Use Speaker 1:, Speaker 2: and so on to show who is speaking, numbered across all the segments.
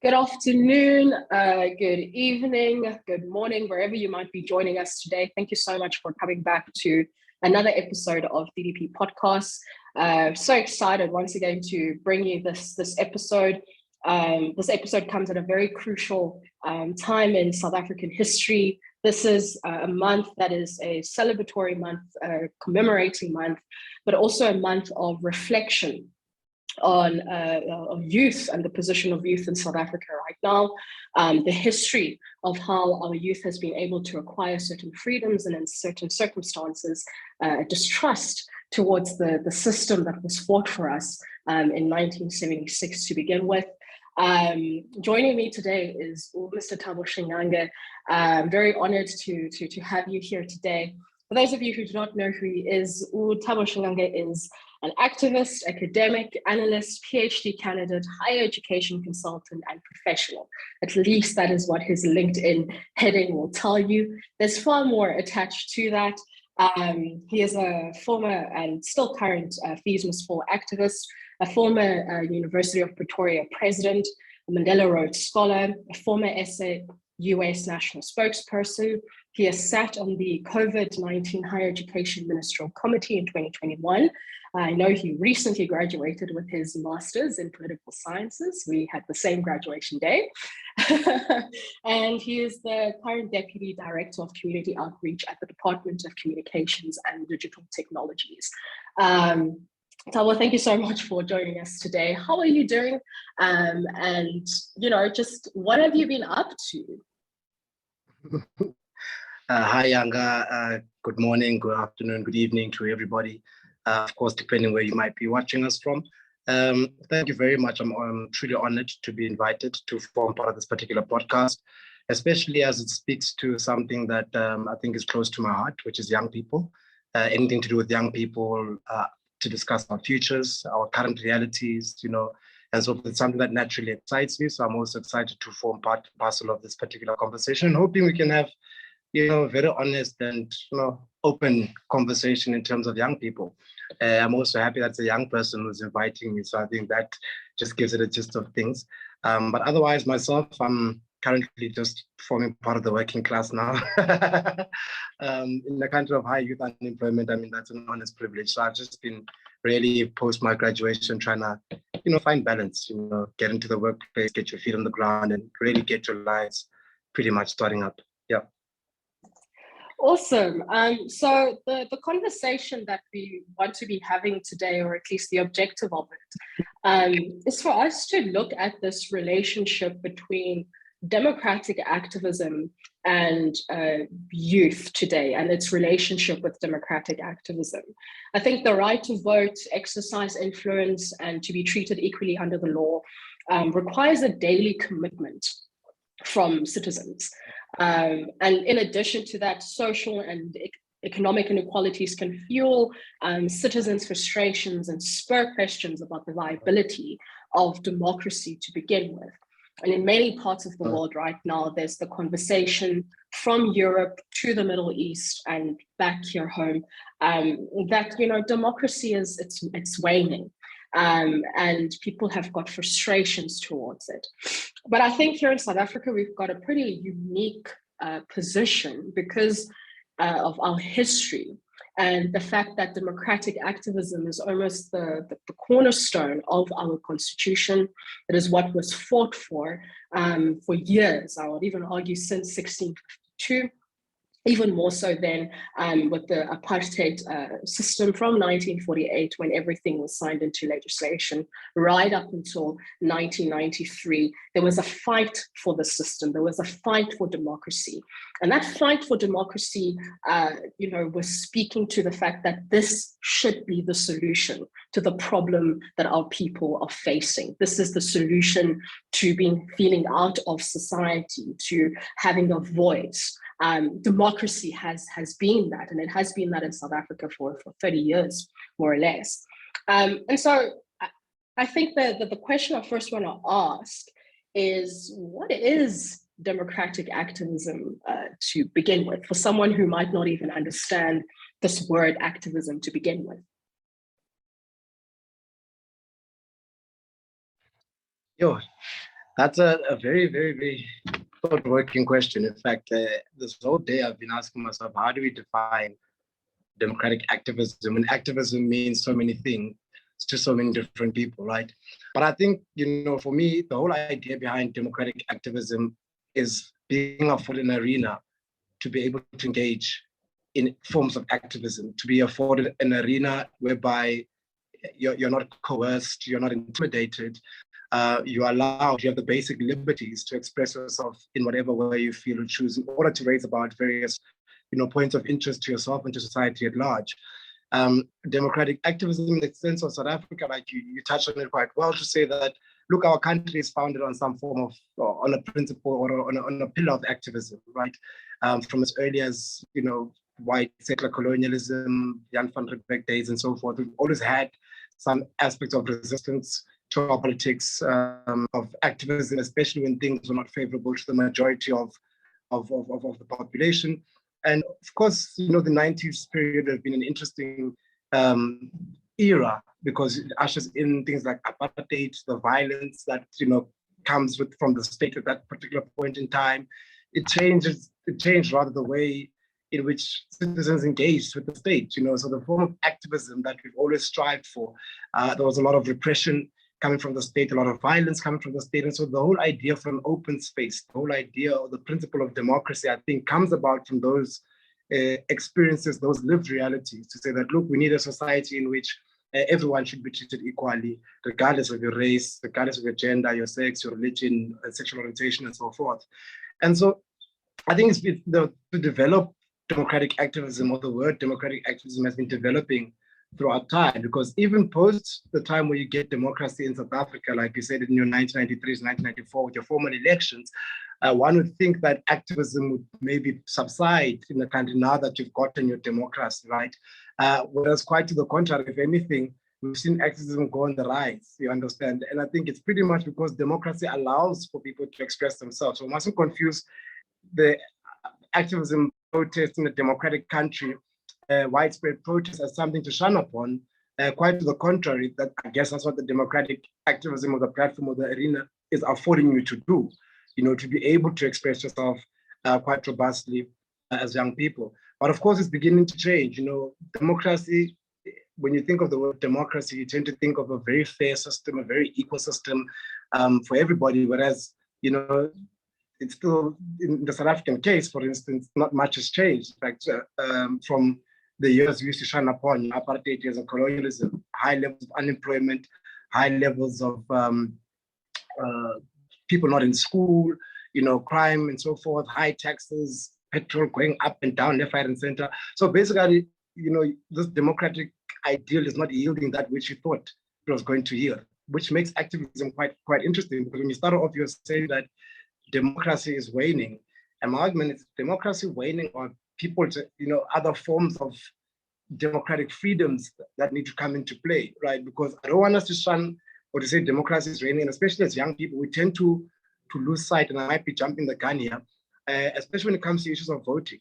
Speaker 1: Good afternoon, good evening, good morning, wherever you might be joining us today. Thank you so much for coming back to another episode of DDP Podcast. So excited once again to bring you this episode. This episode comes at a very crucial time in South African history. This is a month that is a celebratory month, commemorating month, but also a month of reflection on of youth and the position of youth in South Africa right now, the history of how our youth has been able to acquire certain freedoms and in certain circumstances, distrust towards the system that was fought for us in 1976 to begin with. Joining me today is Mr. Thabo Shingange. I'm very honored to have you here today. For those of you who do not know who he is, Thabo Shingange is an activist, academic, analyst, PhD candidate, higher education consultant, and professional. At least that is what his LinkedIn heading will tell you. There's far more attached to that. He is a former and still current Fees Must Fall activist, a former University of Pretoria president, a Mandela Rhodes Scholar, a former SA US National Spokesperson. He has sat on the COVID-19 Higher Education Ministerial Committee in 2021. I know he recently graduated with his master's in political sciences. We had the same graduation day. And he is the current Deputy Director of Community Outreach at the Department of Communications and Digital Technologies. Thabo, thank you so much for joining us today. How are you doing? And, just what have you been up to?
Speaker 2: Hi, Yanga. Good morning, good afternoon, good evening to everybody. Of course, depending where you might be watching us from. Thank you very much. I'm truly honored to be invited to form part of this particular podcast, especially as it speaks to something that I think is close to my heart, which is young people. Anything to do with young people, to discuss our futures, our current realities, and so it's something that naturally excites me. So I'm also excited to form part and parcel of this particular conversation, hoping we can have very honest and open conversation in terms of young people. I'm also happy that it's a young person who's inviting me, so I think that just gives it a gist of things. But otherwise, myself, I'm currently just forming part of the working class now. In the country of high youth unemployment, that's an honest privilege. So I've just been really post my graduation trying to, find balance, get into the workplace, get your feet on the ground, and really get your lives pretty much starting up. Yeah.
Speaker 1: Awesome. So the conversation that we want to be having today, or at least the objective of it, is for us to look at this relationship between democratic activism and youth today and its relationship with democratic activism. I think the right to vote, exercise influence, and to be treated equally under the law requires a daily commitment from citizens. And in addition to that, social and economic inequalities can fuel citizens' frustrations and spur questions about the viability of democracy to begin with. And in many parts of the world right now, there's the conversation from Europe to the Middle East and back here home that democracy it's waning. And people have got frustrations towards it. But I think here in South Africa, we've got a pretty unique position because of our history and the fact that democratic activism is almost the cornerstone of our constitution. It is what was fought for years. I would even argue since 1652. Even more so than with the apartheid system from 1948, when everything was signed into legislation, right up until 1993. There was a fight for the system. There was a fight for democracy. And that fight for democracy, was speaking to the fact that this should be the solution to the problem that our people are facing. This is the solution to feeling out of society, to having a voice. Democracy has been that, and it has been that in South Africa for 30 years, more or less. And so I think that the question I first want to ask is, what is democratic activism to begin with, for someone who might not even understand this word activism to begin with?
Speaker 2: That's a very, very, very thought-working question. In fact, this whole day I've been asking myself, how do we define democratic activism? And activism means so many things to so many different people, right? But I think, for me, the whole idea behind democratic activism is being afforded an arena to be able to engage in forms of activism, to be afforded an arena whereby you're not coerced, you're not intimidated, you're allowed, you have the basic liberties to express yourself in whatever way you feel or choose in order to raise about various points of interest to yourself and to society at large. Democratic activism in the sense of South Africa, like you touched on it quite well, to say that, look, our country is founded on some form of, on a principle or on a pillar of activism, right? From as early as, white settler colonialism, Jan van Riebeeck days and so forth, we've always had some aspects of resistance to our politics, of activism, especially when things were not favorable to the majority of the population. And of course, the 90s period has been an interesting era because it ushers in things like apartheid, the violence that comes from the state at that particular point in time. It changed rather the way in which citizens engaged with the state. So the form of activism that we've always strived for, there was a lot of repression coming from the state, a lot of violence coming from the state. And so the whole idea for an open space, the whole idea of the principle of democracy, I think comes about from those experiences, those lived realities, to say that, look, we need a society in which everyone should be treated equally, regardless of your race, regardless of your gender, your sex, your religion, sexual orientation, and so forth. And so I think to develop democratic activism, or the word democratic activism, has been developing throughout time, because even post the time where you get democracy in South Africa, like you said in your 1993, 1994, with your formal elections, one would think that activism would maybe subside in the country now that you've gotten your democracy, right? Whereas quite to the contrary, if anything, we've seen activism go on the rise, you understand? And I think it's pretty much because democracy allows for people to express themselves. So we mustn't confuse the activism protest in a democratic country, widespread protest, as something to shun upon. Quite to the contrary, that I guess that's what the democratic activism of the platform of the arena is affording you to do, to be able to express yourself quite robustly as young people. But of course, it's beginning to change. Democracy, when you think of the word democracy, you tend to think of a very fair system, a very equal system for everybody, whereas, it's still, in the South African case, for instance, not much has changed. In fact, from the years we used to shine upon, apartheid years of colonialism, high levels of unemployment, high levels of people not in school, crime and so forth, high taxes, petrol going up and down, left, right, and center. So basically, this democratic ideal is not yielding that which you thought it was going to yield, which makes activism quite interesting, because when you start off, you're saying that democracy is waning. And my argument is democracy waning, or people to, other forms of democratic freedoms that need to come into play, right? Because I don't want us to shun or to say democracy is waning, and especially as young people, we tend to lose sight, and I might be jumping the gun here, especially when it comes to issues of voting,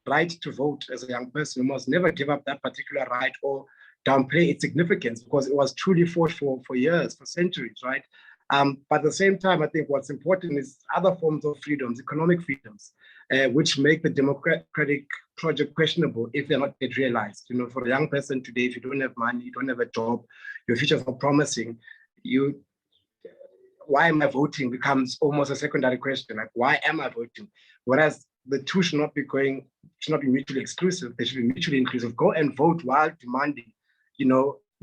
Speaker 2: right to vote as a young person. You must never give up that particular right or downplay its significance, because it was truly fought for years, for centuries, right? But at the same time, I think what's important is other forms of freedoms, economic freedoms, which make the democratic project questionable if they're not yet realized. For a young person today, if you don't have money, you don't have a job, your future is not promising, why am I voting becomes almost a secondary question. Like, why am I voting? Whereas the two should not be mutually exclusive. They should be mutually inclusive. Go and vote while demanding,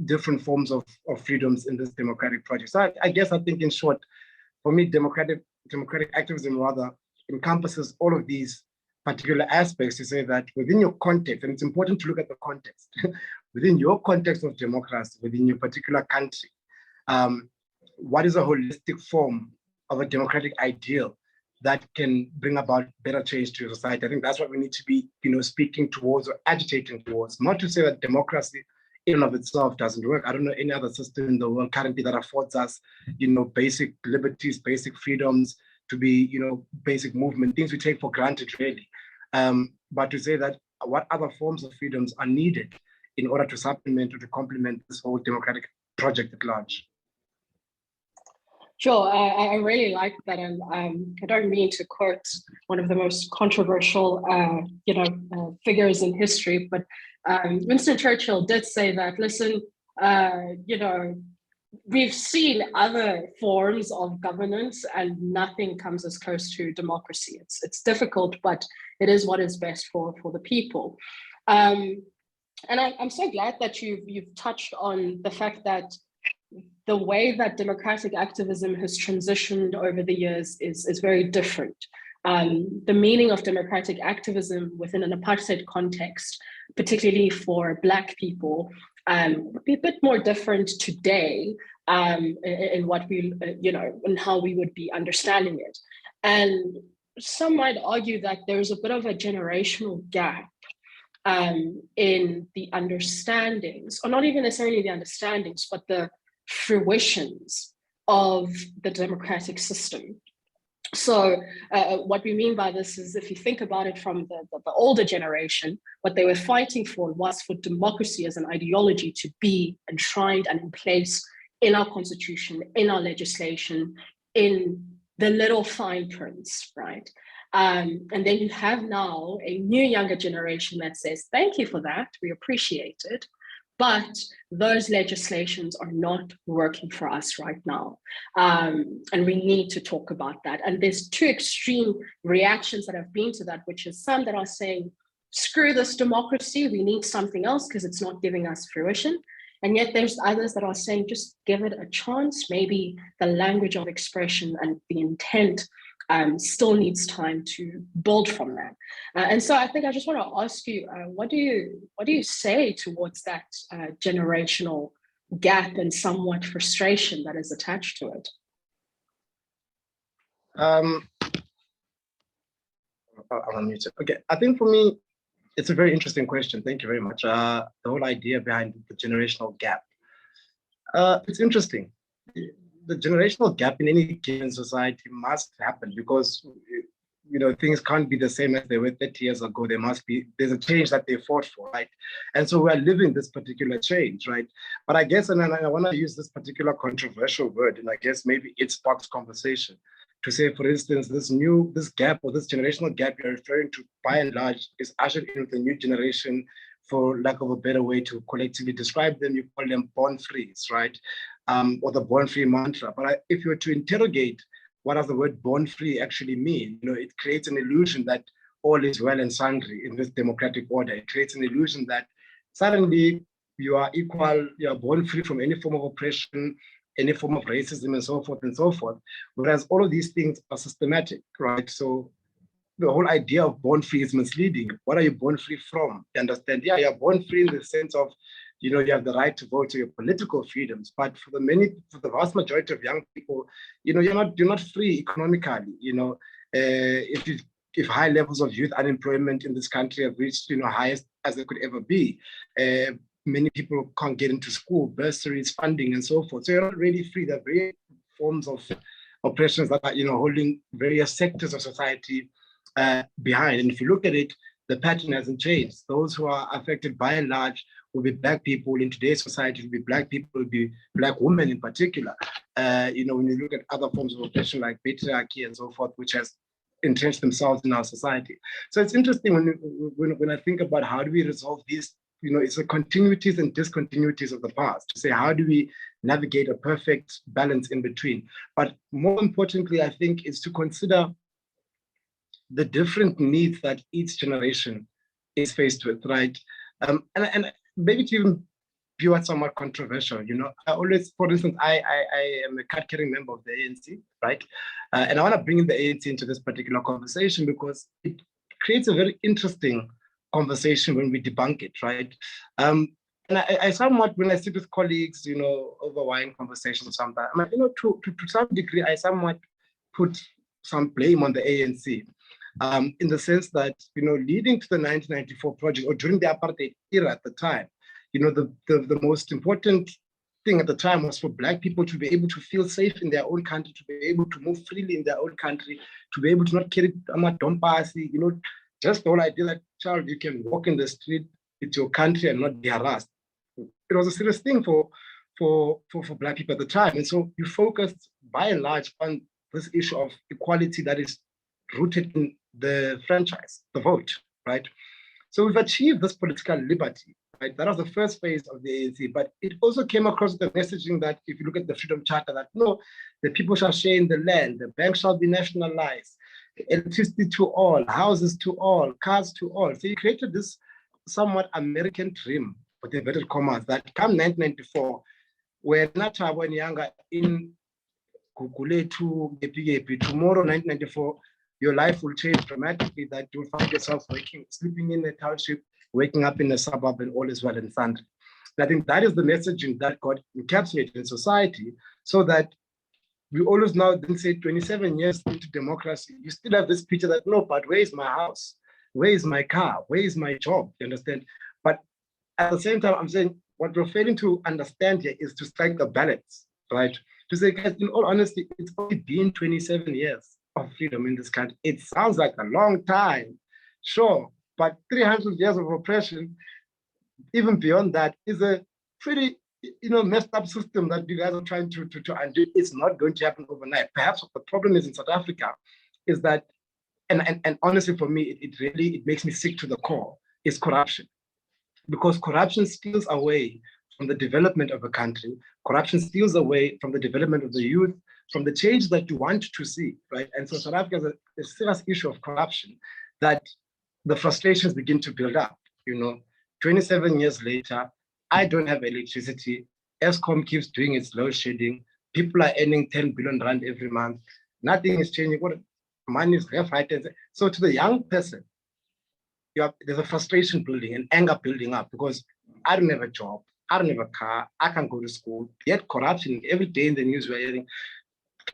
Speaker 2: different forms of freedoms in this democratic project. So I think in short, for me, democratic activism rather encompasses all of these particular aspects, to say that within your context, and it's important to look at the context, within your context of democracy, within your particular country, what is a holistic form of a democratic ideal that can bring about better change to your society? I think that's what we need to be, speaking towards or agitating towards. Not to say that democracy in and of itself doesn't work. I don't know any other system in the world currently that affords us, basic liberties, basic freedoms, to be, basic movement, things we take for granted, really. But to say that what other forms of freedoms are needed in order to supplement or to complement this whole democratic project at large.
Speaker 1: Sure, I really like that, and I don't mean to quote one of the most controversial, figures in history, but Winston Churchill did say that. Listen, we've seen other forms of governance, and nothing comes as close to democracy. It's difficult, but it is what is best for the people. And I'm so glad that you've touched on the fact that the way that democratic activism has transitioned over the years is very different. The meaning of democratic activism within an apartheid context, particularly for Black people, would be a bit more different today in what we, in how we would be understanding it. And some might argue that there's a bit of a generational gap in the understandings, or not even necessarily the understandings, but the fruitions of the democratic system. So what we mean by this is, if you think about it from the older generation, what they were fighting for was for democracy as an ideology to be enshrined and in place in our constitution, in our legislation, in the little fine prints, right? And then you have now a new younger generation that says, thank you for that, we appreciate it. But those legislations are not working for us right now. And we need to talk about that. And there's two extreme reactions that have been to that, which is some that are saying, screw this democracy, we need something else because it's not giving us fruition. And yet there's others that are saying, just give it a chance. Maybe the language of expression and the intent still needs time to build from that. And so I think I just want to ask you, what do you say towards that generational gap and somewhat frustration that is attached to it?
Speaker 2: I'm unmuted. Okay, I think for me, it's a very interesting question. Thank you very much. The whole idea behind the generational gap. It's interesting. The generational gap in any given society must happen because things can't be the same as they were 30 years ago. There's a change that they fought for, right? And so we're living this particular change, right? But I guess, and I want to use this particular controversial word, and I guess maybe it sparks conversation to say, for instance, this gap or this generational gap you're referring to, by and large, is ushered in with the new generation, for lack of a better way to collectively describe them. You call them born frees, right? Or the born free mantra. But if you were to interrogate what does the word born free actually mean, it creates an illusion that all is well and sundry in this democratic order. It creates an illusion that suddenly you are equal, you are born free from any form of oppression, any form of racism, and so forth and so forth. Whereas all of these things are systematic, right? So the whole idea of born free is misleading. What are you born free from? You understand? Yeah, you're born free in the sense of, you have the right to vote, to your political freedoms. But for the vast majority of young people, you're not free economically. If high levels of youth unemployment in this country have reached, highest as they could ever be, many people can't get into school, bursaries, funding, and so forth. So you're not really free. There are various forms of oppressions that are, holding various sectors of society behind. And if you look at it, the pattern hasn't changed. Those who are affected by and large will be Black people in today's society, will be Black people, will be Black women in particular. When you look at other forms of oppression like patriarchy and so forth, which has entrenched themselves in our society. So it's interesting when I think about how do we resolve these, it's the continuities and discontinuities of the past, to say how do we navigate a perfect balance in between. But more importantly, I think, is to consider the different needs that each generation is faced with, right? And maybe to even be what somewhat controversial, I always, for instance, I am a card-carrying member of the ANC, right? And I want to bring in the ANC into this particular conversation because it creates a very interesting conversation when we debunk it, right? And I somewhat, when I sit with colleagues, over wine conversations sometimes, to some degree, I somewhat put some blame on the ANC. In the sense that, leading to the 1994 project, or during the apartheid era at the time, the most important thing at the time was for Black people to be able to feel safe in their own country, to be able to move freely in their own country, to be able to not carry amadompasi, just the whole idea that, child, you can walk in the street, it's your country and not be harassed. It was a serious thing for Black people at the time. And so you focused by and large on this issue of equality that is rooted in the franchise, the vote, right? So we've achieved this political liberty, right? That was the first phase of the ANC, but it also came across the messaging that if you look at the Freedom Charter, that no, the people shall share in the land, the bank shall be nationalized, electricity to all, houses to all, cars to all. So he created this somewhat American dream, with inverted commas, that come 1994, where Thabo and Younger in Guguletu, tomorrow, 1994, your life will change dramatically, that you'll find yourself sleeping in a township, waking up in a suburb, and all is well and Sunday. I think that is the messaging that got encapsulated in society, so that we always now then say 27 years into democracy, you still have this picture that, no, but where is my house? Where is my car? Where is my job? You understand? But at the same time, I'm saying what we're failing to understand here is to strike a balance, right? To say, guys, in all honesty, it's only been 27 years of freedom in this country. It sounds like a long time, sure, but 300 years of oppression, even beyond that, is a pretty messed up system that you guys are trying to undo. It's not going to happen overnight. Perhaps what the problem is in South Africa is that, and honestly for me, it makes me sick to the core, is corruption. Because corruption steals away from the development of a country. Corruption steals away from the development of the youth, from the change that you want to see, right? And so South Africa has a serious issue of corruption that the frustrations begin to build up. 27 years later, I don't have electricity. Eskom keeps doing its load shedding. People are earning 10 billion rand every month. Nothing is changing. What money is left, right? So to the young person, there's a frustration building and anger building up, because I don't have a job, I don't have a car, I can't go to school. Yet corruption, every day in the news we're hearing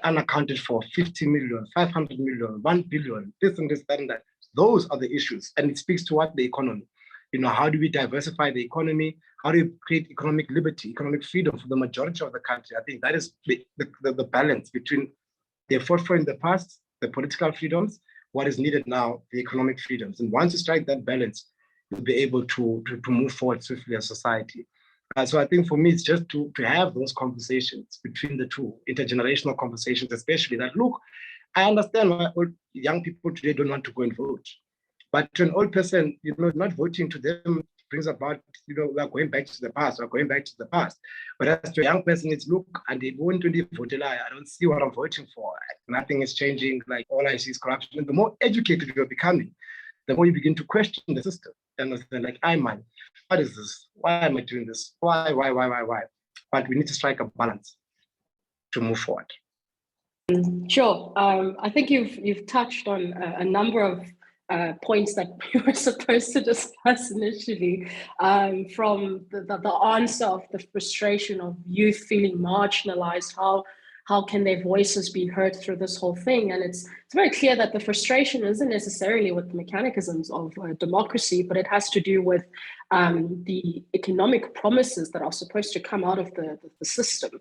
Speaker 2: unaccounted for 50 million, 500 million, 1 billion, this and this, that and that. Those are the issues. And it speaks to what the economy. How do we diversify the economy? How do we create economic liberty, economic freedom for the majority of the country? I think that is the balance between the fought for in the past, the political freedoms, what is needed now, the economic freedoms. And once you strike that balance, you'll be able to move forward swiftly as society. So I think for me, it's just to have those conversations between the two, intergenerational conversations, especially that, look, I understand why young people today don't want to go and vote. But to an old person, not voting to them brings about, we're going back to the past, But as to a young person, it's, look, and they won't really vote. I don't see what I'm voting for. Nothing is changing. Like, all I see is corruption. And the more educated you're becoming, the more you begin to question the system. And understand, like, what is this? Why am I doing this? Why? But we need to strike a balance to move forward.
Speaker 1: Sure. I think you've touched on a number of points that we were supposed to discuss initially, from the answer of the frustration of youth feeling marginalized, how can their voices be heard through this whole thing? And it's very clear that the frustration isn't necessarily with the mechanisms of democracy, but it has to do with the economic promises that are supposed to come out of the system.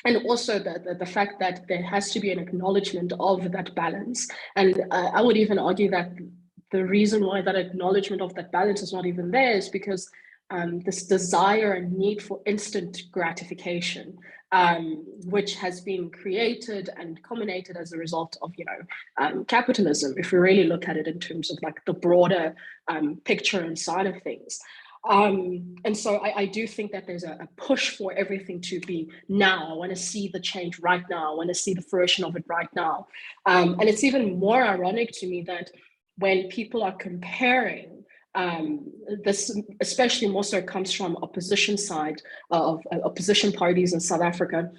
Speaker 1: And also the fact that there has to be an acknowledgement of that balance. And I would even argue that the reason why that acknowledgement of that balance is not even there is because this desire and need for instant gratification, which has been created and culminated as a result of capitalism, if we really look at it in terms of like the broader picture inside of things. And so I do think that there's a push for everything to be now. I want to see the change right now. I want to see the fruition of it right now. And it's even more ironic to me that when people are comparing, this especially more so comes from opposition side of opposition parties in South Africa,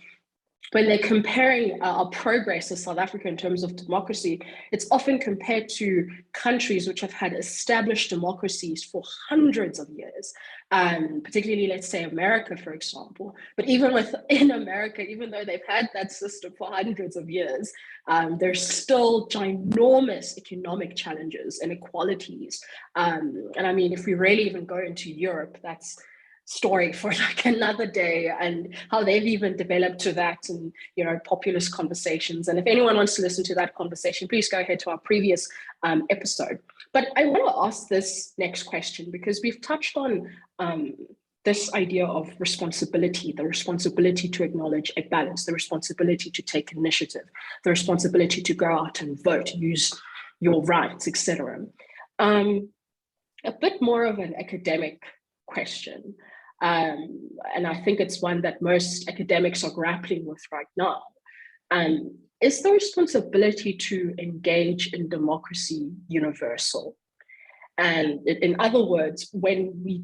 Speaker 1: when they're comparing our progress as South Africa in terms of democracy, it's often compared to countries which have had established democracies for hundreds of years, particularly, let's say, America, for example. But even within America, even though they've had that system for hundreds of years, there's still ginormous economic challenges, inequalities. And I mean, if we really even go into Europe, that's story for like another day, and how they've even developed to that, and populist conversations. And if anyone wants to listen to that conversation, please go ahead to our previous episode. But I want to ask this next question, because we've touched on this idea of responsibility, the responsibility to acknowledge a balance, the responsibility to take initiative, the responsibility to go out and vote, use your rights, etc. A bit more of an academic question. And I think it's one that most academics are grappling with right now. Is the responsibility to engage in democracy universal? And in other words, when we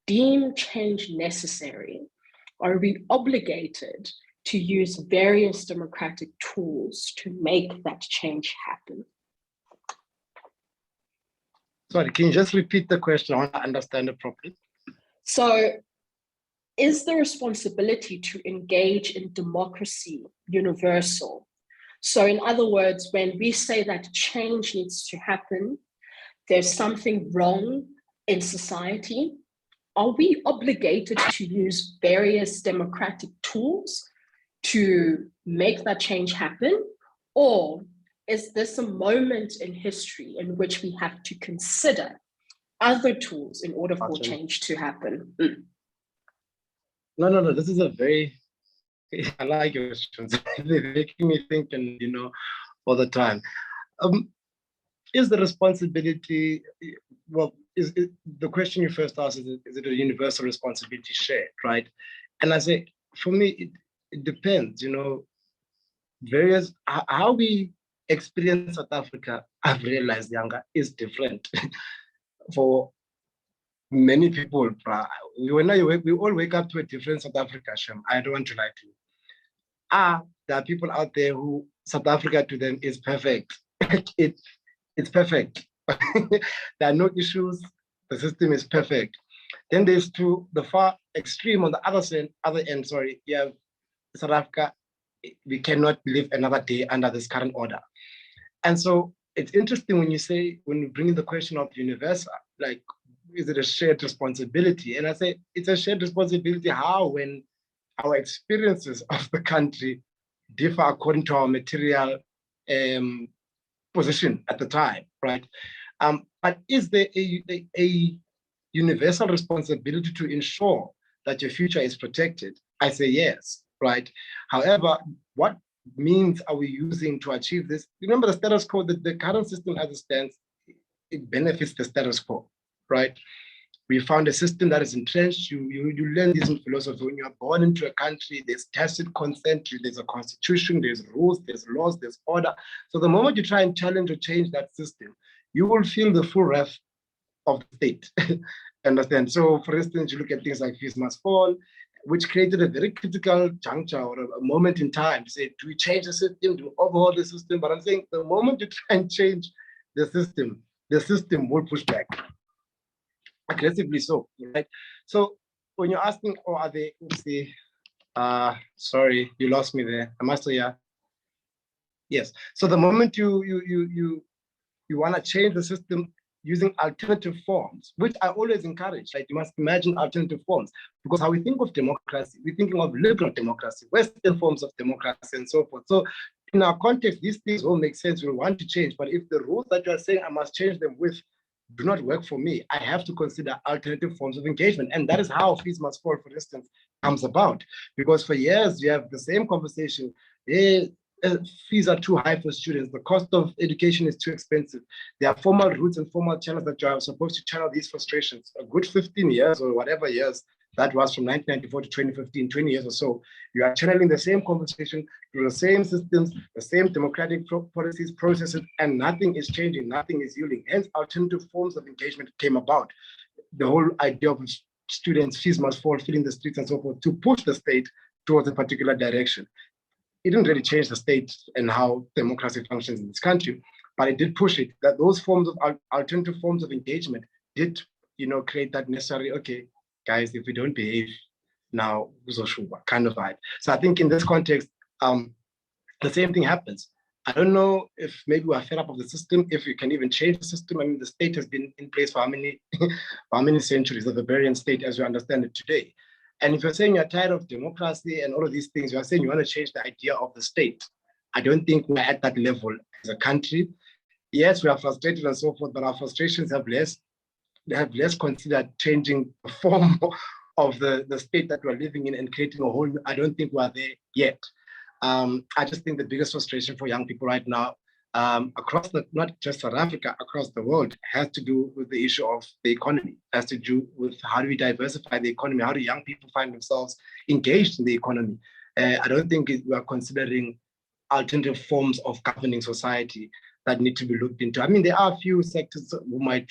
Speaker 1: deem change necessary, are we obligated to use various democratic tools to make that change happen?
Speaker 2: Sorry, can you just repeat the question? I want to understand it properly.
Speaker 1: So, is the responsibility to engage in democracy universal? So in other words, when we say that change needs to happen, there's something wrong in society, are we obligated to use various democratic tools to make that change happen? Or is this a moment in history in which we have to consider other tools in order for change to happen?
Speaker 2: No. This is a very, I like your questions. They're making me think, and all the time. Is the responsibility, well, is it, the question you first asked, is it a universal responsibility shared, right? And I say, for me, it depends, various, how we experience South Africa, I've realized, Younger, is different for many people. We all wake up to a different South Africa, Shem. I don't want to lie to you. There are people out there who South Africa to them is perfect. It's perfect. There are no issues. The system is perfect. Then there's to the far extreme on the other end. You have South Africa. We cannot live another day under this current order. And so it's interesting when you bring in the question of universal, like, is it a shared responsibility? And I say it's a shared responsibility. How? When our experiences of the country differ according to our material position at the time, right? But is there a universal responsibility to ensure that your future is protected? I say yes, right? However, what means are we using to achieve this? Remember the status quo, the current system as it stands, it benefits the status quo, right? We found a system that is entrenched. You learn this in philosophy. When you are born into a country, there's tacit consent, there's a constitution, there's rules, there's laws, there's order. So the moment you try and challenge or change that system, you will feel the full wrath of the state. Understand? So for instance, you look at things like fees must fall, which created a very critical juncture or a moment in time to say, do we change the system? Do we overhaul the system? But I'm saying the moment you try and change the system will push back. Aggressively so, right? So when you're asking, or are they, sorry, you lost me there. Am I still here? Yes. So the moment you want to change the system using alternative forms, which I always encourage, like you must imagine alternative forms, because how we think of democracy, we're thinking of liberal democracy, Western forms of democracy, and so forth. So in our context, these things all make sense. We want to change, but if the rules that you are saying I must change them with do not work for me, I have to consider alternative forms of engagement. And that is how fees must fall, for instance, comes about. Because for years, you have the same conversation. Fees are too high for students. The cost of education is too expensive. There are formal routes and formal channels that you are supposed to channel these frustrations. A good 15 years or whatever years, that was from 1994 to 2015, 20 years or so. You are channeling the same conversation through the same systems, the same democratic policies, processes, and nothing is changing, nothing is yielding. Hence, alternative forms of engagement came about. The whole idea of students' fees must fall, filling the streets and so forth, to push the state towards a particular direction. It didn't really change the state and how democracy functions in this country, but it did push it, that those forms of alternative forms of engagement did, create that necessary, okay, guys, if we don't behave now, kind of vibe. So I think in this context, the same thing happens. I don't know if maybe we're fed up of the system, if we can even change the system. I mean, the state has been in place for how many centuries, the barbarian state as we understand it today. And if you're saying you're tired of democracy and all of these things, you're saying you want to change the idea of the state. I don't think we're at that level as a country. Yes, we are frustrated and so forth, but our frustrations have less considered changing the form of the state that we're living in and creating a whole, I don't think we're there yet. I just think the biggest frustration for young people right now, across not just South Africa, across the world, has to do with the issue of the economy, has to do with how do we diversify the economy, how do young people find themselves engaged in the economy. I don't think we are considering alternative forms of governing society that need to be looked into. I mean, there are a few sectors who might,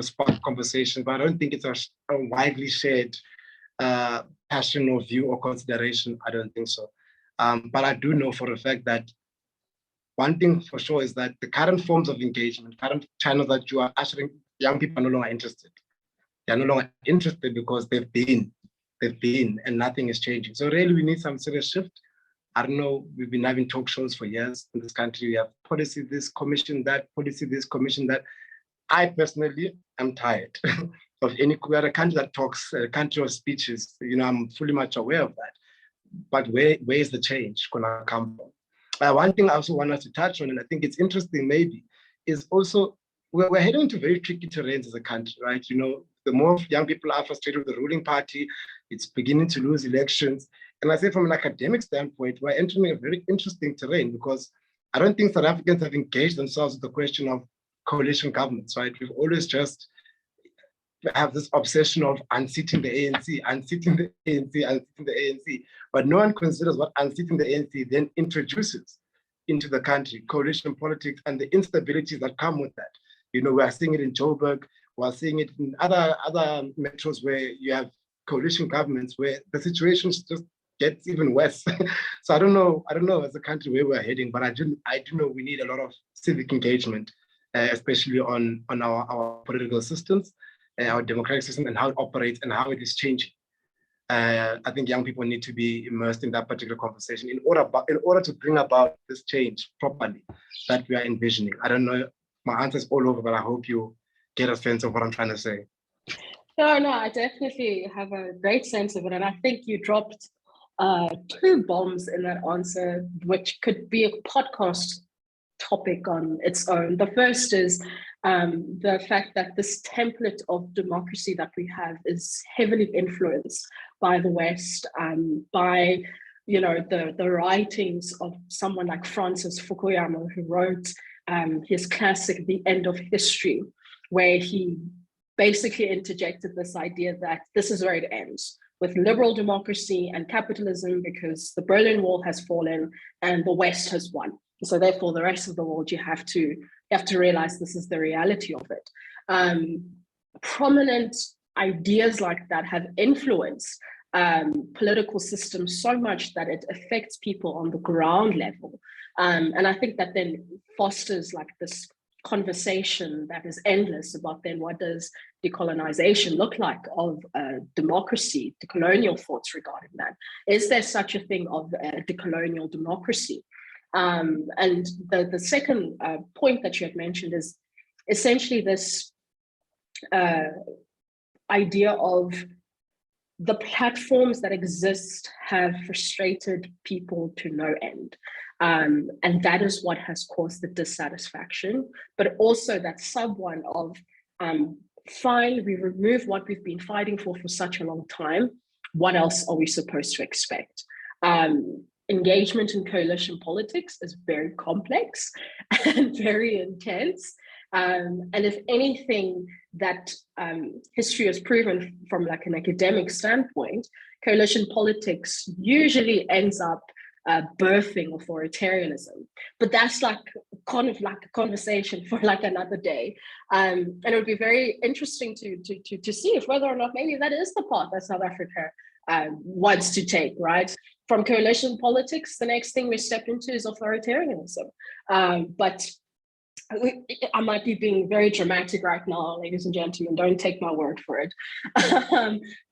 Speaker 2: spark conversation, but I don't think it's a widely shared passion or view or consideration. I don't think so. But I do know for a fact that one thing for sure is that the current forms of engagement, current channels that you are ushering, young people are no longer interested. They are no longer interested because they've been, and nothing is changing. So really, we need some serious shift. I don't know, we've been having talk shows for years in this country. We have policy this, commission that, policy this, commission that. I personally am tired of we are a country that talks, a country of speeches. I'm fully much aware of that. But where is the change going to come from? One thing I also want us to touch on, and I think it's interesting maybe, is also we're heading into very tricky terrains as a country, right? The more young people are frustrated with the ruling party, it's beginning to lose elections. And I say from an academic standpoint, we're entering a very interesting terrain because I don't think South Africans have engaged themselves with the question of coalition governments, right? We've always just have this obsession of unseating the ANC, unseating the ANC, unseating the ANC. But no one considers what unseating the ANC then introduces into the country, coalition politics and the instabilities that come with that. We are seeing it in Joburg, we're seeing it in other metros where you have coalition governments where the situation just gets even worse. So I don't know as a country where we're heading, but I do know we need a lot of civic engagement, especially on our political systems, our democratic system, and how it operates and how it is changing. I think young people need to be immersed in that particular conversation in order to bring about this change properly that we are envisioning. I don't know, my answer is all over, but I hope you get a sense of what I'm trying to say.
Speaker 1: No, I definitely have a great sense of it. And I think you dropped two bombs in that answer, which could be a podcast topic on its own. The first is the fact that this template of democracy that we have is heavily influenced by the West, by the writings of someone like Francis Fukuyama, who wrote his classic The End of History, where he basically interjected this idea that this is where it ends, with liberal democracy and capitalism, because the Berlin Wall has fallen and the West has won. So therefore, the rest of the world, you have to realize this is the reality of it. Prominent ideas like that have influenced political systems so much that it affects people on the ground level. And I think that then fosters like this conversation that is endless about then what does decolonization look like of democracy, decolonial thoughts regarding that. Is there such a thing of decolonial democracy? And the second point that you had mentioned is essentially this idea of the platforms that exist have frustrated people to no end. And that is what has caused the dissatisfaction, but also that one of, fine, we remove what we've been fighting for such a long time. What else are we supposed to expect? Engagement in coalition politics is very complex and very intense. And if anything that history has proven from like an academic standpoint, coalition politics usually ends up birthing authoritarianism. But that's like kind of like a conversation for like another day. And it would be very interesting to see if whether or not maybe that is the path that South Africa wants to take, right? From coalition politics, the next thing we step into is authoritarianism. But I might be being very dramatic right now, ladies and gentlemen, don't take my word for it.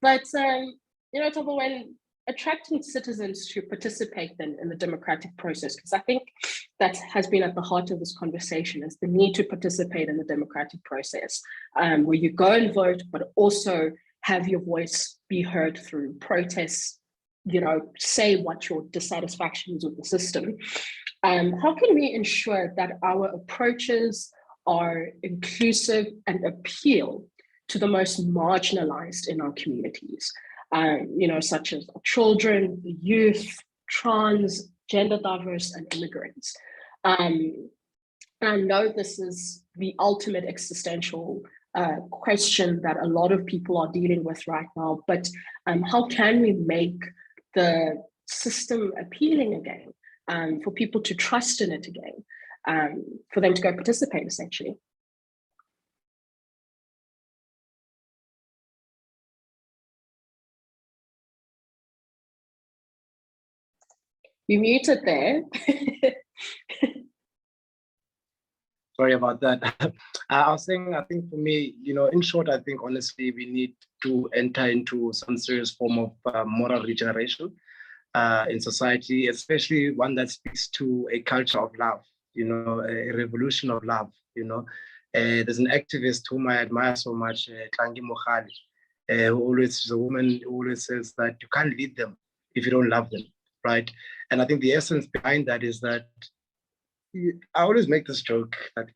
Speaker 1: But Thabo, when attracting citizens to participate then in the democratic process, because I think that has been at the heart of this conversation, is the need to participate in the democratic process, where you go and vote, but also have your voice be heard through protests, say what your dissatisfaction is with the system. How can we ensure that our approaches are inclusive and appeal to the most marginalized in our communities, such as children, youth, trans, gender diverse, and immigrants. And I know this is the ultimate existential question that a lot of people are dealing with right now, but how can we make the system appealing again, for people to trust in it again, for them to go participate, essentially? You muted there.
Speaker 2: Sorry about that. I was saying, I think for me, in short, I think honestly, we need to enter into some serious form of moral regeneration in society, especially one that speaks to a culture of love, a revolution of love. There's an activist whom I admire so much, Tlangi Mohali, who always is a woman who always says that you can't lead them if you don't love them, right? And I think the essence behind that is that I always make this joke that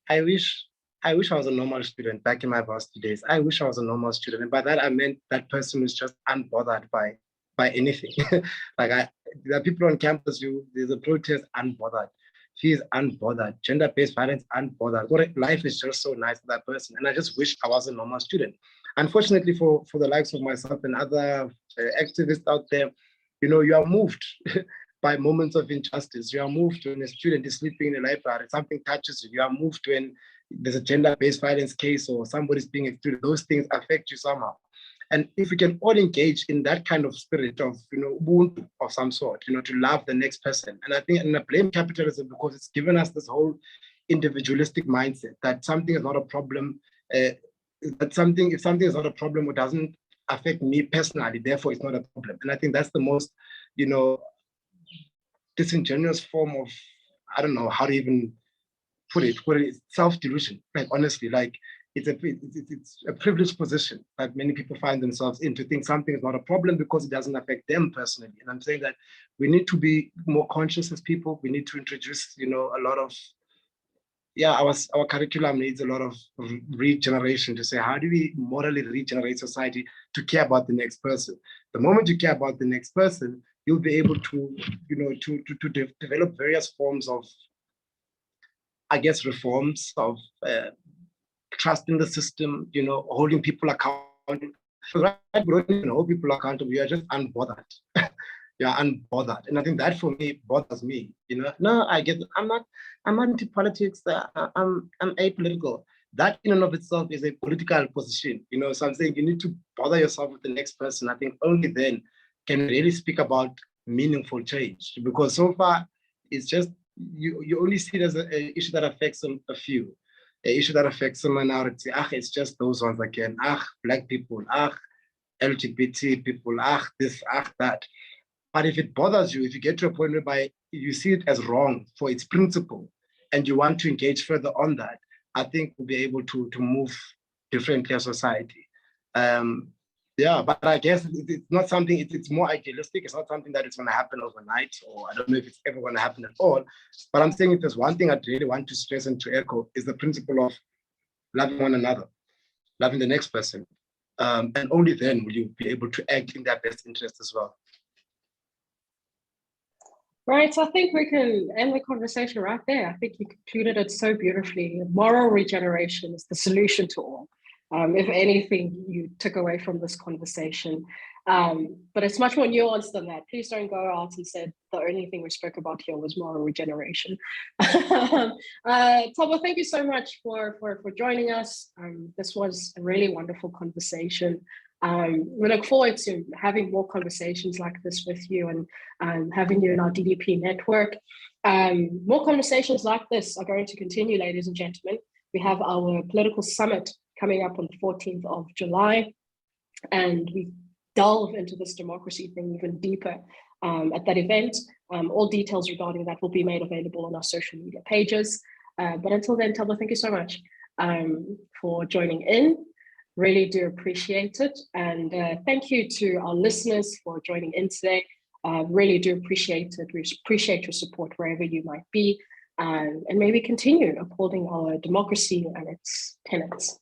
Speaker 2: I wish I was a normal student back in my varsity days. I wish I was a normal student. And by that, I meant that person who's just unbothered by anything. There are people on campus, there's a protest, unbothered. She is unbothered. Gender-based violence, unbothered. Life is just so nice for that person. And I just wish I was a normal student. Unfortunately, for the likes of myself and other activists out there, you are moved by moments of injustice. You are moved when a student is sleeping in a library, something touches you. You are moved when there's a gender-based violence case or somebody's being excluded. Those things affect you somehow. And if we can all engage in that kind of spirit of, Ubuntu of some sort, to love the next person. And I think, and I blame capitalism because it's given us this whole individualistic mindset that something is not a problem, if something is not a problem or doesn't affect me personally, therefore it's not a problem. And I think that's the most, disingenuous form of, I don't know how to even put it, self-delusion. Honestly, it's a privileged position that many people find themselves in, to think something is not a problem because it doesn't affect them personally. And I'm saying that we need to be more conscious as people. We need to introduce, a lot of, our curriculum needs a lot of regeneration to say, how do we morally regenerate society to care about the next person? The moment you care about the next person, you'll be able to, to develop various forms of, I guess, reforms of trust in the system, holding people accountable. Right, we don't even hold people accountable. We are just unbothered. Unbothered. And I think that for me bothers me. No, I get it. I'm not anti-politics. I'm apolitical. That in and of itself is a political position. So I'm saying you need to bother yourself with the next person. I think only then can we really speak about meaningful change. Because so far it's just you only see it as an issue that affects a few. An issue that affects a minority. It's just those ones again. Black people. LGBT people. This. That. But if it bothers you, if you get to a point whereby you see it as wrong for its principle, and you want to engage further on that, I think we'll be able to move differently as society. But I guess it's not something, it's more idealistic. It's not something that is going to happen overnight, or I don't know if it's ever going to happen at all. But I'm saying if there's one thing I'd really want to stress and to echo is the principle of loving one another, loving the next person. And only then will you be able to act in their best interest as well.
Speaker 1: Right, so I think we can end the conversation right there. I think you concluded it so beautifully. Moral regeneration is the solution to all. If anything you took away from this conversation. But it's much more nuanced than that. Please don't go out and say the only thing we spoke about here was moral regeneration. Thabo, thank you so much for joining us. This was a really wonderful conversation. We look forward to having more conversations like this with you and having you in our DDP network. More conversations like this are going to continue, ladies and gentlemen. We have our political summit coming up on the 14th of July, and we delve into this democracy thing even deeper at that event. All details regarding that will be made available on our social media pages. But until then, Thabo, thank you so much for joining in. Really do appreciate it. And thank you to our listeners for joining in today. Really do appreciate it. We appreciate your support wherever you might be. And maybe continue upholding our democracy and its tenets.